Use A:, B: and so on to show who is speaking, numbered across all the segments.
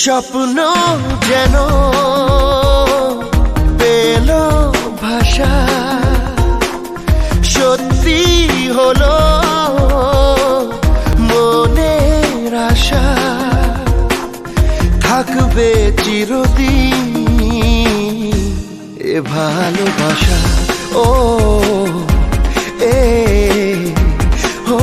A: স্বপ্ন যেন পেল ভাষা, সত্যি হলো মনের আশা, থাকবে চিরদিন এ ভালোবাসা। ও এ ও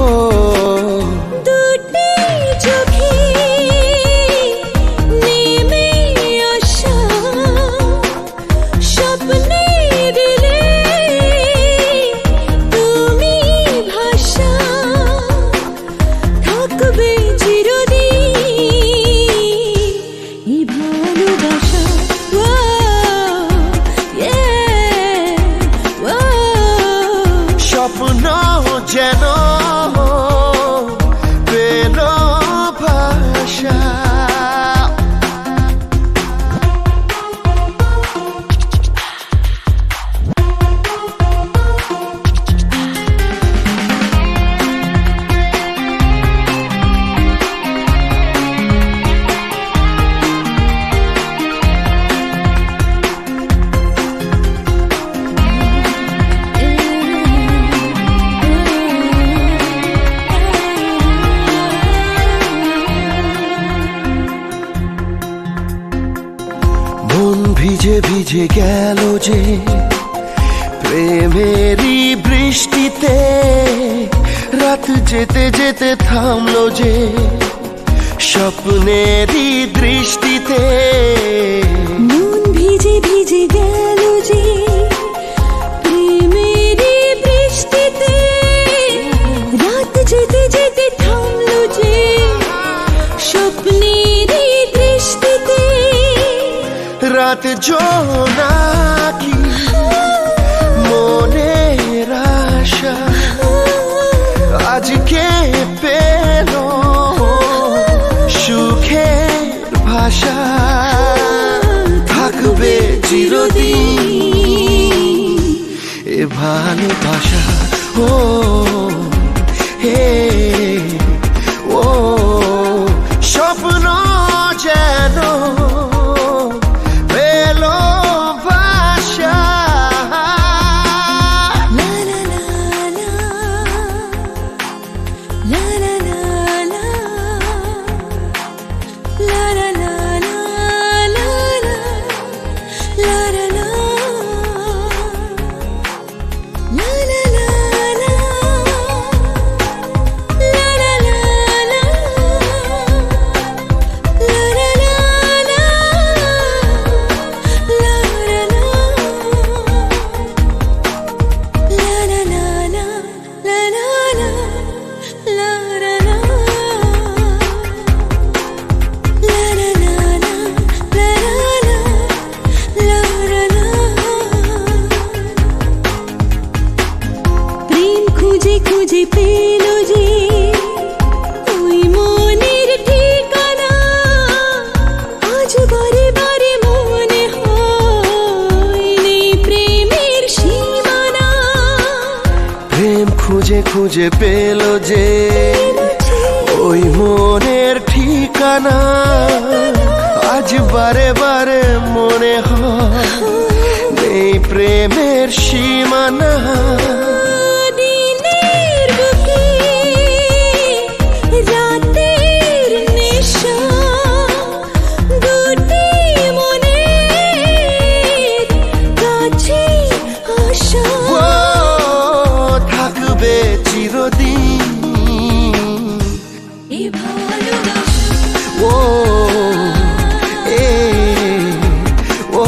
A: স্বপ্ন যেন পেল ভাষা। মন ভিজে ভিজে গেল যে প্রেমেরই বৃষ্টিতে, রাত যেতে যেতে থামলো যে স্বপ্নেরই দৃষ্টিতে।
B: মন ভিজে ভিজে গেল যে প্রেমেরই বৃষ্টিতে, রাত যেতে যেতে থামলো যে স্বপ্নেরই দৃষ্টিতে।
A: রাত জোনাকি মনের আশা আজকে পেল সুখের ভাষা, থাকবে চিরদিন এ ভালোবাসা। ও হে ও স্বপ্ন যেন
B: খুঁজে পেল যে ওই মনের ঠিকানা, আজ বারে বারে মনে হয় নেই প্রেমের সীমানা।
A: প্রেম খুঁজে খুঁজে পেল যে ওই মনের ঠিকানা, আজ বারে বারে মনে হয় নেই প্রেমের সীমানা। থাকবে চিরদিন
B: এ ভালোবাসা।
A: ও এ ও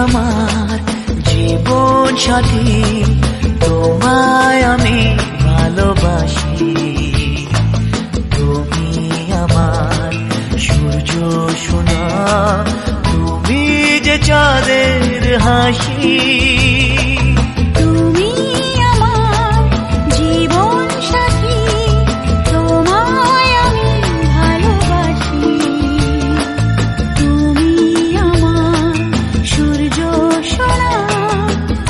C: আমার জীবন সাথী। তোমায় আমি ভালোবাসি, তুমি আমার সূর্য সোনা, তুমি যে চাঁদের হাসি।
B: তুমি আমার জীবন সাথী, তোমায় আমি ভালোবাসি। তুমি আমার সূর্য সোনা,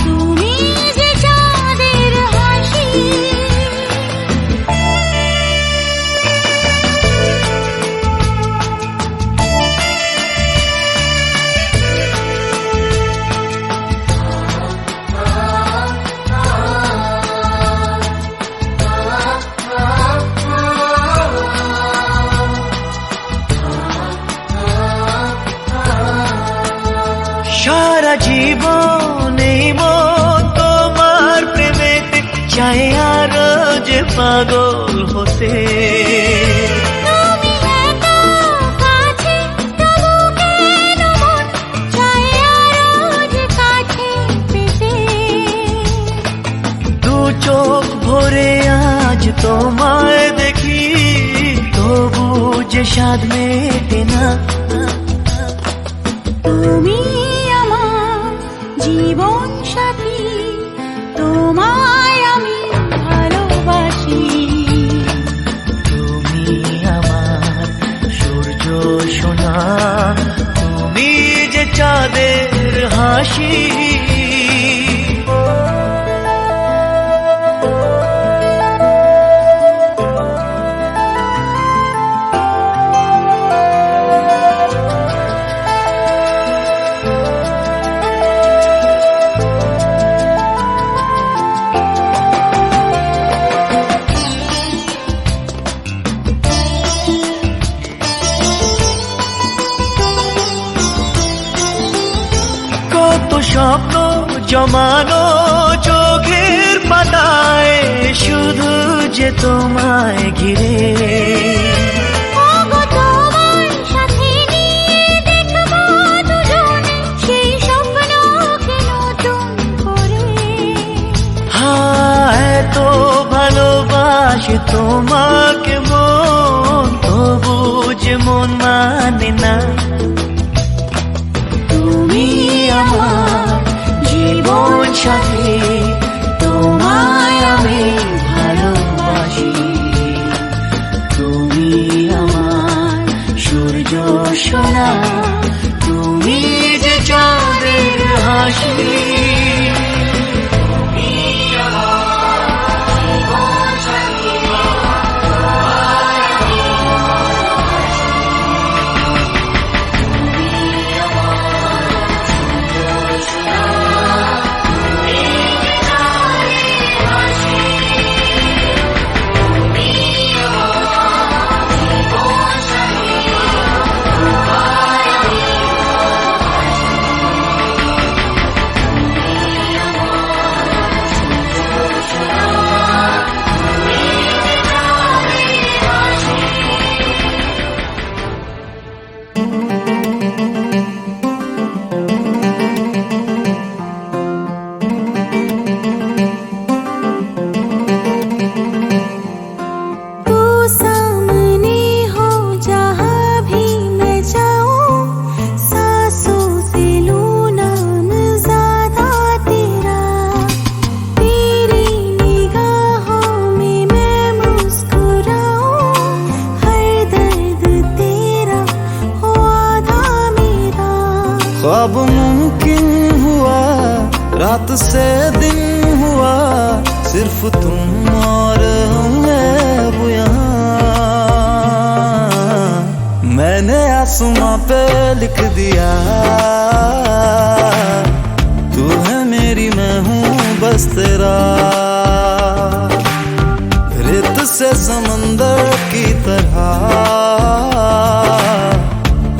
B: তুমি যে চাঁদের হাসি।
C: সারা জীবন এই মন তোমার প্রেমেতে চাই আরো যে পাগল হতে।
B: তুমি এত কাছে, তবু কেন মন চায় আরো যে কাছে পেতে।
C: দু চোখ ভরে আজ তোমায় দেখি, তবু যে স্বাদ মেটে না।
B: তুমি আমার জীবন সাথী, তোমায় আমি ভালোবাসি।
C: তুমি আমার সূর্য সোনা, তুমি যে চাঁদের হাসি। কত স্বপ্ন জমানো চোখের পাতায়, শুধু যে তোমায় ঘিরে।
B: ওগো তোমার সাথে নিয়ে দেখব দুজনে সেই স্বপ্নকে নতুন করে।
C: হায় তো ভালোবাসে তোমাকে মন, তবু যে মন মানে না। তুমি আমার জীবন সাথী, তোমায় আমি ভালোবাসি। তুমি আমার সূর্য সোনা, তুমি যে চাঁদের হাসি।
A: ख्वाब मुमकिन हुआ, रात से दिन हुआ, सिर्फ तुम और मैं वो यहाँ। मैंने आसमां पे लिख दिया, तू है मेरी मैं हूँ बस तेरा। रेत से समंदर की तरह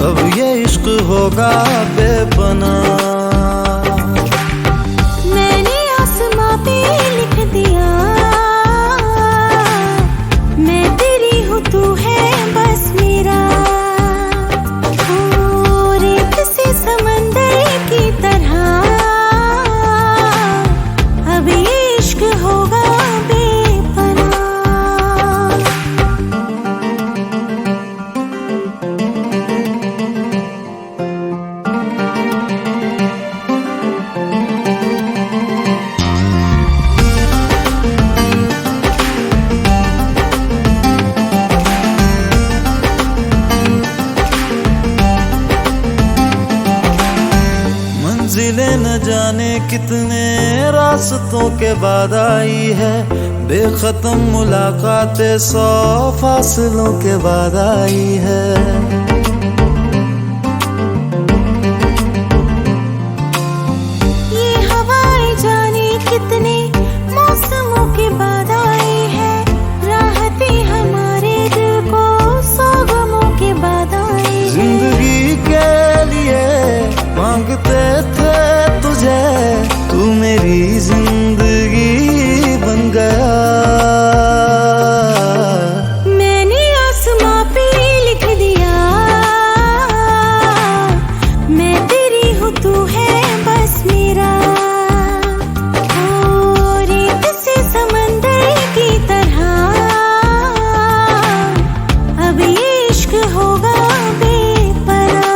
A: अब ये इश्क होगा बेपनाह।
B: मैंने आसमां पे लिख दिया, मैं तेरी हूँ तू है बस मेरा। ओ रेत से समंदर की तरह अब ये इश्क हो
A: मंजिलें न जाने कितने रास्तों के बाद आई है, बेखत्म मुलाकातें 100 फासलों के बाद आई है।
B: ये हवाएं जाने कितने मौसमों के बाद आई है, राहतें हमारे दिल को 100 गमों के बाद आई है।
A: जिंदगी के लिए मांगते थे तुझे, तू मेरी जिंदगी बन गया।
B: मैंने आसमां पे लिख दिया, मैं तेरी हूँ तू है बस मेरा। ओ रेत से समंदर की तरह, अब ये इश्क होगा बेपनाह।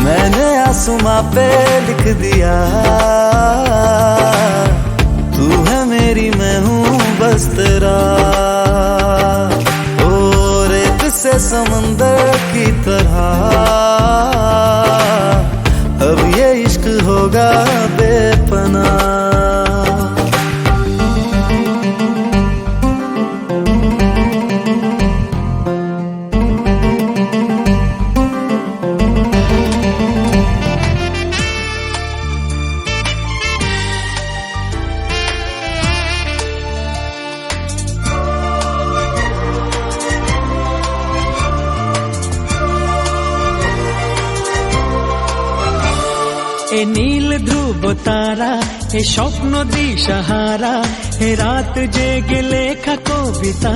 A: मैंने आसमां पे लिख दिया, तू है मेरी मैं हूँ बस तेरा। ओ रेत से समंदर की तरह, अब ये इश्क होगा बेपनाह।
C: এ নীল ধ্রুব তারা, এ স্বপ্ন দিশাহারা, এ রাত জেগে লেখা কবিতা।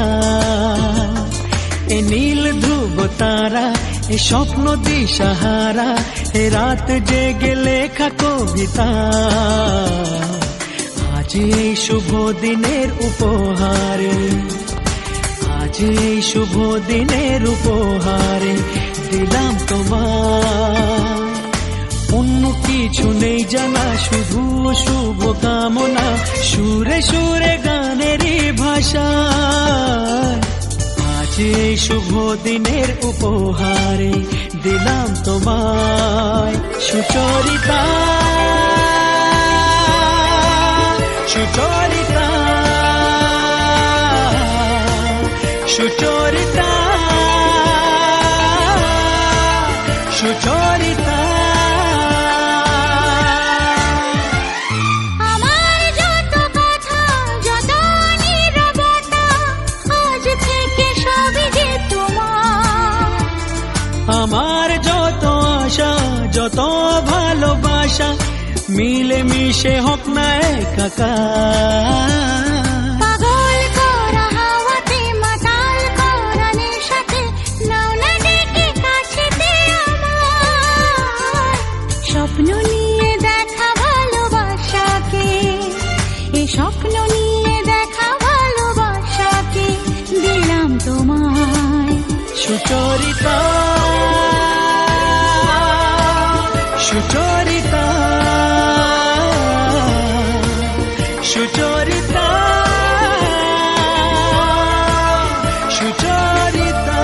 C: এ নীল ধ্রুব তারা, এ স্বপ্ন দিশাহারা, এ রাত জেগে লেখা কবিতা। আজ এই শুভ দিনের উপহারে, আজ এই শুভ দিনের উপহারে দিলাম তোমার। অন্য কিছু নেই জানা, শুধু শুভ কামনা, সুরে সুরে গানেরই ভাষা। আজ এই শুভ দিনের উপহারে দিলাম তোমায় সুচরিতা, সুচরিতা, সুচরিতা, সুচরিতা।
B: আমার যত কথা যত নীরবতা, আজ থেকে সবই যে তোমার।
C: আমার যত আশা যত ভালোবাসা, মিলে মিশে হোক না একাকার।
B: পাগল করা হাওয়াতে, মাতাল করা নেশাতে, নাও না ডেকে কাছেতে আমার। স্বপ্ন নিয়ে দেখা ভালোবাসাকে, এই স্বপ্ন নিয়ে দেখা ভালোবাসাকে দিলাম তোমায়
C: সুচরিতা, সুচরিতা, সুচরিতা, সুচরিতা।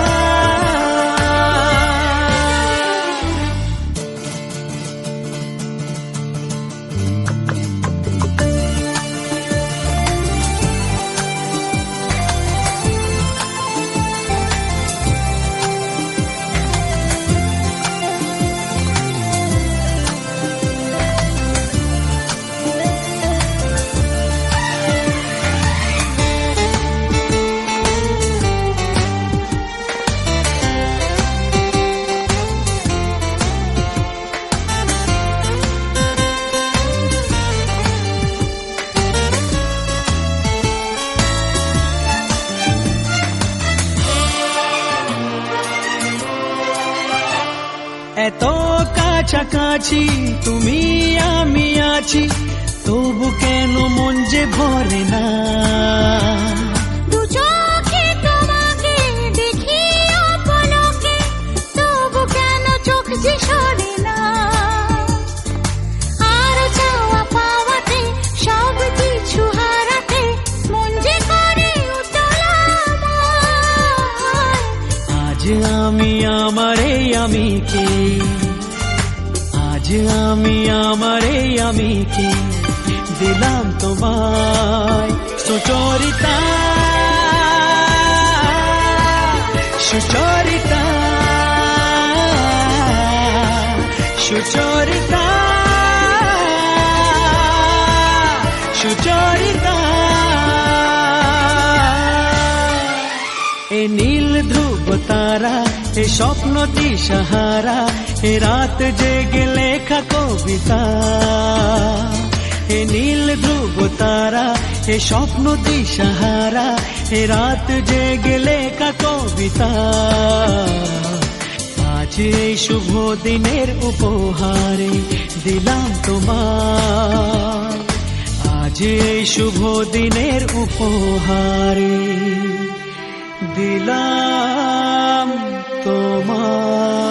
C: এত কাছাকাছি তুমি আমি আছি, তবু কেন মন যে ভরে না।
B: দু চোখে তোমাকে দেখি অপলকে, তবু কেন চোখ যে সরে না। আর চাওয়া পাওয়াতে, সব কিছু হারাতে, মন যে করে উতলা আমার।
C: আজ আমি আমার এই আমিকে, আজ আজ আমি আমার এই আমিকে দিলাম তোমায় সুচরিতা, সুচরিতা, সুচরিতা, সুচরিতা। এ নীল ধ্রুব তারা, এ স্বপ্ন দিশাহারা, এ রাত জেগে লেখা কবিতা। এ নীল ধ্রুব তারা, এ স্বপ্ন দিশাহারা, এ রাত জেগে লেখা কবিতা। আজ এই শুভ দিনের উপহারে দিলাম তোমায়, আজ এই শুভ দিনের উপহারে দিলাম তোমায়।